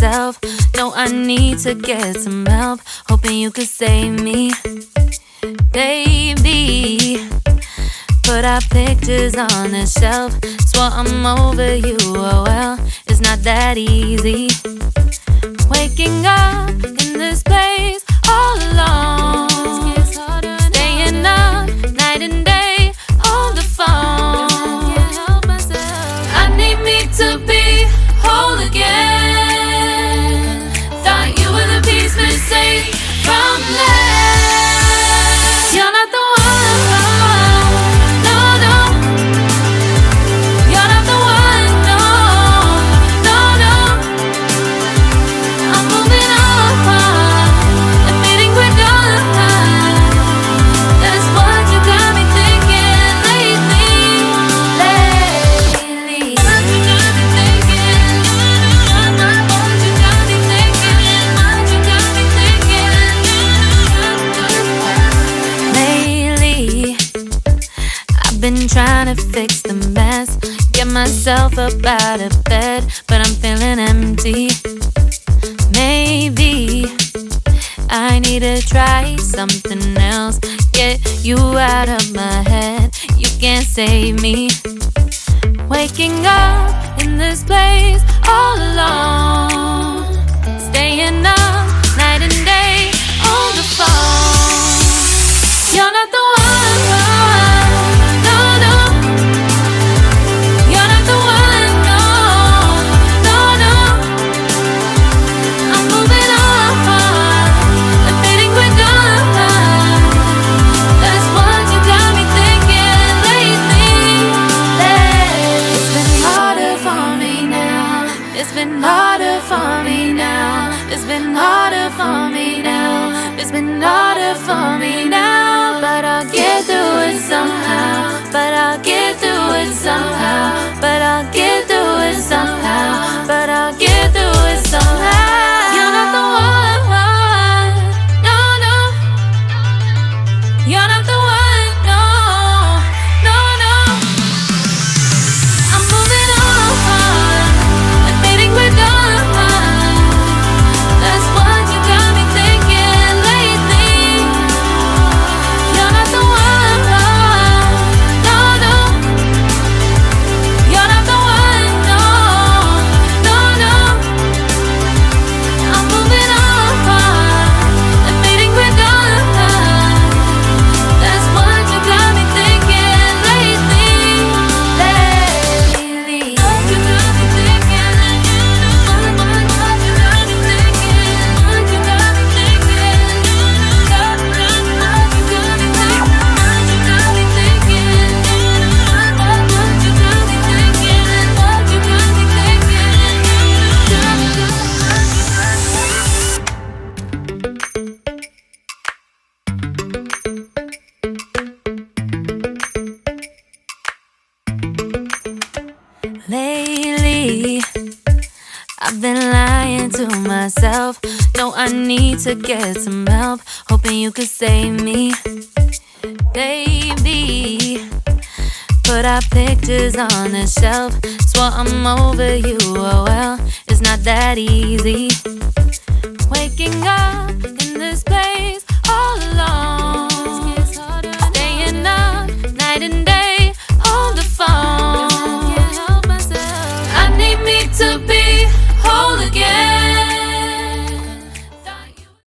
myself. No, I need to get some help. Hoping you could save me, baby. Put our pictures on the shelf. Swore I'm over you, oh well, it's not that easy. Waking up in this place all alone, staying up night and day on the phone. I need me to be whole again. Thought you were the piece missing from last. You're not the one, no, no. You're not the one, no, no, no. I'm moving on, admitting we're done. That's what you got me thinking lately. What you got me thinking. What you got me thinking. What you got me thinking. Lately, I've been trying to fix the mess, get myself up out of bed, but I'm feeling empty. Maybe I need to try something else, get you out of my head. You can't save me. Waking up in this place all alone, staying up night and day on the phone. You're not the one, no, no. You're not the one, no, no, no. I'm moving on, admitting we're done. That's what you got me thinking lately. It's been harder for me now. It's been harder for me now. It's been harder for me now. It's been harder for me now. But I'll get through it somehow. But I'll get through it somehow. But I'll get through it somehow. But I'll get through it somehow. You're not the one, no, no. You're not the one, no, no, no. I'm moving on, admitting we're done. That's what you got me thinking lately. You're not the one, no, no. You're not the one, no, no, no. I'm moving on, admitting we're done. That's what you got me thinking lately. What you got me thinking. What you got me thinking. What you got me thinking. What you got me thinking. What you got me thinking. What you got me thinking. What you got me thinking. Lately, I've been lying to myself. No, I need to get some help. Hoping you could save me, baby. Put our pictures on the shelf. Swore I'm over you, oh well, it's not that easy. Waking up in this place